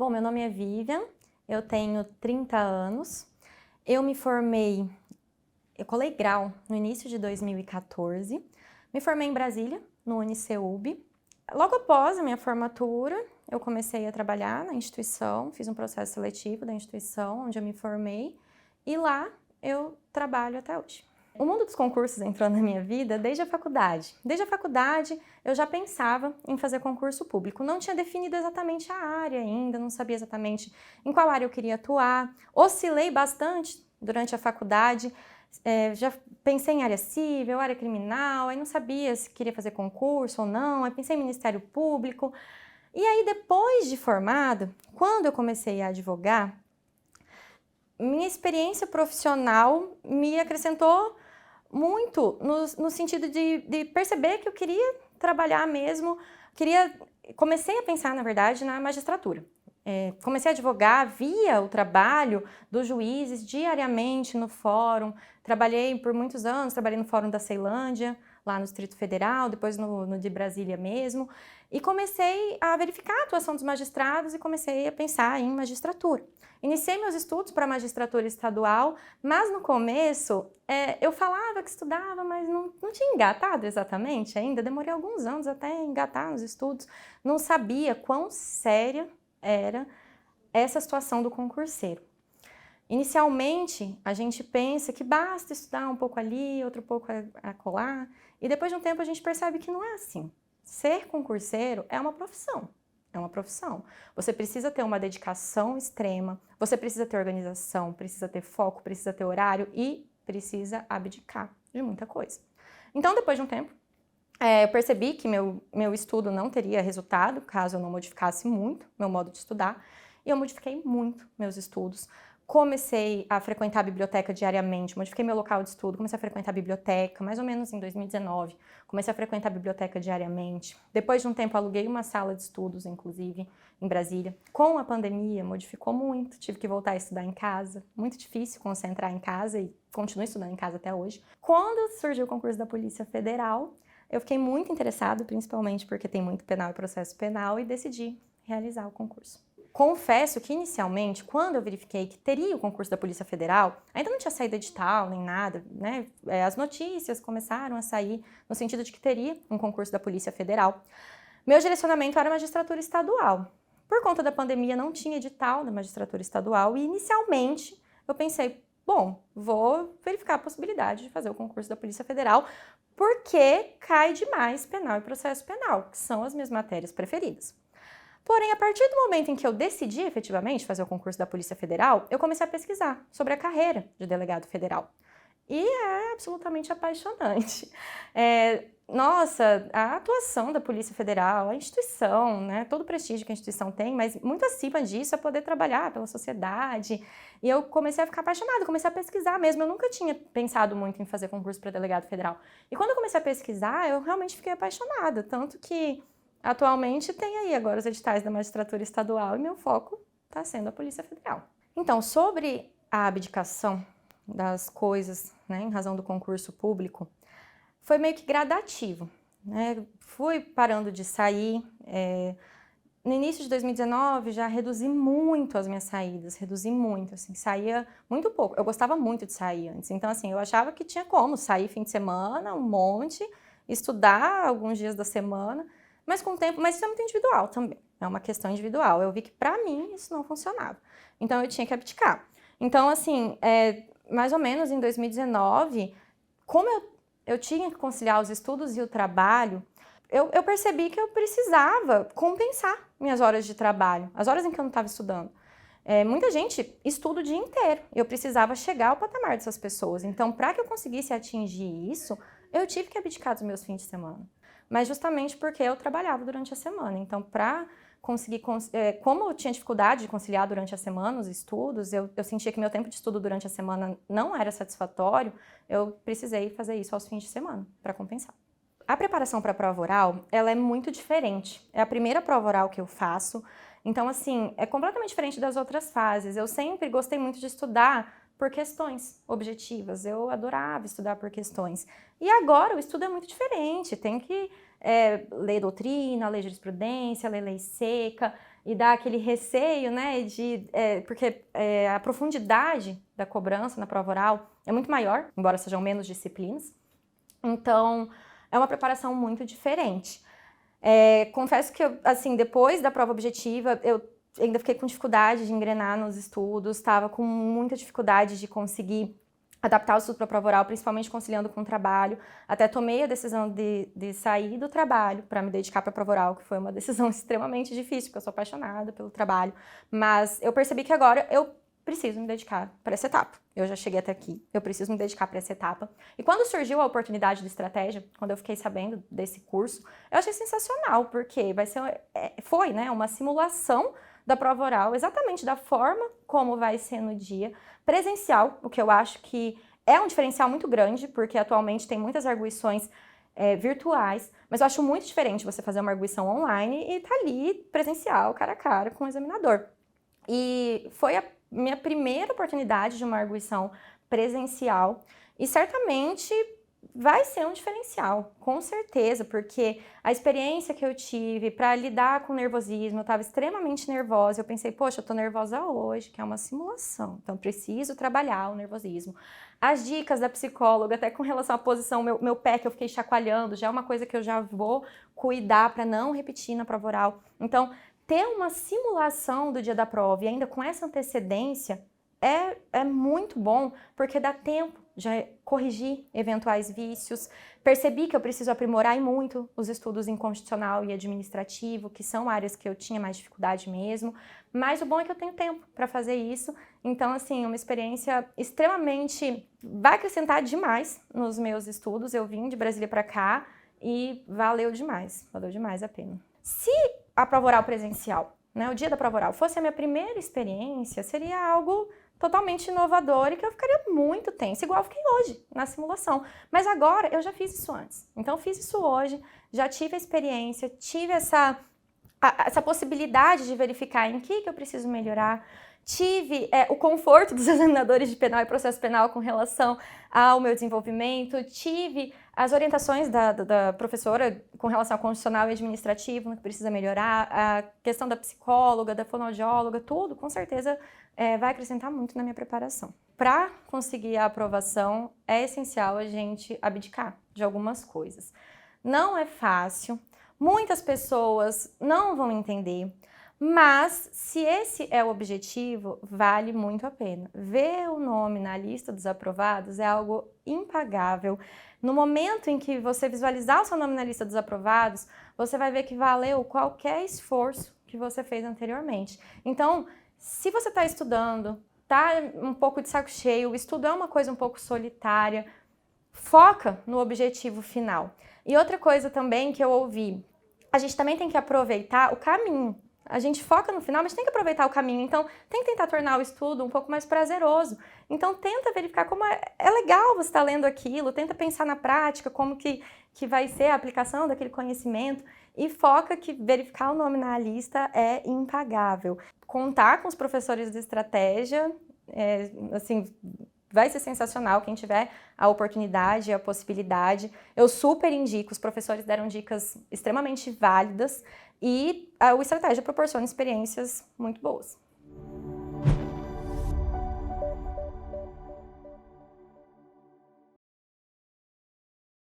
Bom, meu nome é Vivian, eu tenho 30 anos, eu colei grau no início de 2014, me formei em Brasília, no UniCeub. Logo após a minha formatura, eu comecei a trabalhar na instituição, fiz um processo seletivo da instituição onde eu me formei e lá eu trabalho até hoje. O mundo dos concursos entrou na minha vida desde a faculdade. Desde a faculdade eu já pensava em fazer concurso público. Não tinha definido exatamente a área ainda, não sabia exatamente em qual área eu queria atuar. Oscilei bastante durante a faculdade, já pensei em área civil, área criminal, aí não sabia se queria fazer concurso ou não, aí pensei em Ministério Público. E aí depois de formado, quando eu comecei a advogar, minha experiência profissional me acrescentou muito no sentido de perceber que eu queria trabalhar mesmo, comecei a pensar, na verdade, na magistratura. Comecei a advogar, via o trabalho dos juízes diariamente no fórum, trabalhei por muitos anos, trabalhei no Fórum da Ceilândia, lá no Distrito Federal, depois no de Brasília mesmo, e comecei a verificar a atuação dos magistrados e comecei a pensar em magistratura. Iniciei meus estudos para magistratura estadual, mas no começo eu falava que estudava, mas não tinha engatado exatamente ainda, demorei alguns anos até engatar nos estudos, não sabia quão séria era essa situação do concurseiro. Inicialmente, a gente pensa que basta estudar um pouco ali, outro pouco acolá, e depois de um tempo a gente percebe que não é assim. Ser concurseiro é uma profissão. É uma profissão. Você precisa ter uma dedicação extrema, você precisa ter organização, precisa ter foco, precisa ter horário e precisa abdicar de muita coisa. Então, depois de um tempo, eu percebi que meu estudo não teria resultado caso eu não modificasse muito meu modo de estudar, e eu modifiquei muito meus estudos. Comecei a frequentar a biblioteca diariamente, modifiquei meu local de estudo, comecei a frequentar a biblioteca, mais ou menos em 2019, comecei a frequentar a biblioteca diariamente. Depois de um tempo, aluguei uma sala de estudos, inclusive, em Brasília. Com a pandemia, modificou muito, tive que voltar a estudar em casa, muito difícil concentrar em casa e continuo estudando em casa até hoje. Quando surgiu o concurso da Polícia Federal, eu fiquei muito interessada, principalmente porque tem muito penal e processo penal, e decidi realizar o concurso. Confesso que inicialmente, quando eu verifiquei que teria o concurso da Polícia Federal, ainda não tinha saído edital nem nada, né? As notícias começaram a sair no sentido de que teria um concurso da Polícia Federal. Meu direcionamento era a magistratura estadual. Por conta da pandemia não tinha edital da magistratura estadual e inicialmente eu pensei, bom, vou verificar a possibilidade de fazer o concurso da Polícia Federal porque cai demais penal e processo penal, que são as minhas matérias preferidas. Porém, a partir do momento em que eu decidi efetivamente fazer o concurso da Polícia Federal, eu comecei a pesquisar sobre a carreira de delegado federal. E é absolutamente apaixonante. Nossa, a atuação da Polícia Federal, a instituição, né, todo o prestígio que a instituição tem, mas muito acima disso é poder trabalhar pela sociedade. E eu comecei a ficar apaixonada, comecei a pesquisar mesmo. Eu nunca tinha pensado muito em fazer concurso para delegado federal. E quando eu comecei a pesquisar, eu realmente fiquei apaixonada, tanto que atualmente tem aí agora os editais da magistratura estadual e meu foco está sendo a Polícia Federal. Então, sobre a abdicação das coisas, né, em razão do concurso público, foi meio que gradativo, né? Fui parando de sair. No início de 2019 já reduzi muito as minhas saídas, reduzi muito, assim, saía muito pouco. Eu gostava muito de sair antes, então assim, eu achava que tinha como sair fim de semana, um monte, estudar alguns dias da semana, mas com o tempo, mas isso é muito individual também, é uma questão individual. Eu vi que pra mim isso não funcionava, então eu tinha que abdicar. Então assim, mais ou menos em 2019, como eu tinha que conciliar os estudos e o trabalho, eu percebi que eu precisava compensar minhas horas de trabalho, as horas em que eu não estava estudando. Muita gente estuda o dia inteiro, eu precisava chegar ao patamar dessas pessoas. Então, para que eu conseguisse atingir isso, eu tive que abdicar dos meus fins de semana. Mas justamente porque eu trabalhava durante a semana. Então, para conseguir, como eu tinha dificuldade de conciliar durante a semana os estudos, eu sentia que meu tempo de estudo durante a semana não era satisfatório, eu precisei fazer isso aos fins de semana, para compensar. A preparação para a prova oral, ela é muito diferente. É a primeira prova oral que eu faço, então assim, é completamente diferente das outras fases. Eu sempre gostei muito de estudar por questões objetivas, eu adorava estudar por questões. E agora o estudo é muito diferente, tem que ler doutrina, ler jurisprudência, ler lei seca, e dá aquele receio, né, porque a profundidade da cobrança na prova oral é muito maior, embora sejam menos disciplinas. Então, é uma preparação muito diferente. Confesso que, assim, depois da prova objetiva, eu ainda fiquei com dificuldade de engrenar nos estudos, estava com muita dificuldade de conseguir adaptar o estudo para a prova oral, principalmente conciliando com o trabalho. Até tomei a decisão de sair do trabalho para me dedicar para a prova oral, que foi uma decisão extremamente difícil, porque eu sou apaixonada pelo trabalho. Mas eu percebi que agora eu preciso me dedicar para essa etapa. Eu já cheguei até aqui, eu preciso me dedicar para essa etapa. E quando surgiu a oportunidade de estratégia, quando eu fiquei sabendo desse curso, eu achei sensacional, porque foi, né, uma simulação da prova oral, exatamente da forma como vai ser no dia presencial, o que eu acho que é um diferencial muito grande, porque atualmente tem muitas arguições virtuais, mas eu acho muito diferente você fazer uma arguição online e tá ali presencial, cara a cara com o examinador. E foi a minha primeira oportunidade de uma arguição presencial e certamente vai ser um diferencial, com certeza, porque a experiência que eu tive para lidar com nervosismo, eu estava extremamente nervosa, eu pensei, poxa, eu tô nervosa hoje, que é uma simulação, então preciso trabalhar o nervosismo. As dicas da psicóloga, até com relação à posição, meu pé que eu fiquei chacoalhando, já é uma coisa que eu já vou cuidar para não repetir na prova oral. Então, ter uma simulação do dia da prova e ainda com essa antecedência é muito bom, porque dá tempo de corrigir eventuais vícios. Percebi que eu preciso aprimorar e muito os estudos em constitucional e administrativo, que são áreas que eu tinha mais dificuldade mesmo, mas o bom é que eu tenho tempo para fazer isso. Então, assim, uma experiência extremamente... vai acrescentar demais nos meus estudos. Eu vim de Brasília para cá e valeu demais a pena. Se a prova oral presencial, né, o dia da prova oral, fosse a minha primeira experiência, seria algo totalmente inovador e que eu ficaria muito tensa, igual eu fiquei hoje na simulação. Mas agora eu já fiz isso antes. Então, fiz isso hoje, já tive a experiência, tive essa possibilidade de verificar em que eu preciso melhorar. Tive o conforto dos examinadores de penal e processo penal com relação ao meu desenvolvimento, tive as orientações da professora com relação ao constitucional e administrativo, no que precisa melhorar, a questão da psicóloga, da fonoaudióloga, tudo, com certeza vai acrescentar muito na minha preparação. Para conseguir a aprovação, é essencial a gente abdicar de algumas coisas. Não é fácil, muitas pessoas não vão entender, mas se esse é o objetivo, vale muito a pena. Ver o nome na lista dos aprovados é algo impagável. No momento em que você visualizar o seu nome na lista dos aprovados, você vai ver que valeu qualquer esforço que você fez anteriormente. Então, se você está estudando, está um pouco de saco cheio, o estudo é uma coisa um pouco solitária, foca no objetivo final. E outra coisa também que eu ouvi, a gente também tem que aproveitar o caminho. A gente foca no final, mas tem que aproveitar o caminho. Então, tem que tentar tornar o estudo um pouco mais prazeroso. Então, tenta verificar como é legal você estar lendo aquilo, tenta pensar na prática, como que vai ser a aplicação daquele conhecimento e foca que verificar o nome na lista é impagável. Contar com os professores de estratégia, assim, vai ser sensacional quem tiver a oportunidade, a possibilidade. Eu super indico, os professores deram dicas extremamente válidas e o Estratégia proporciona experiências muito boas.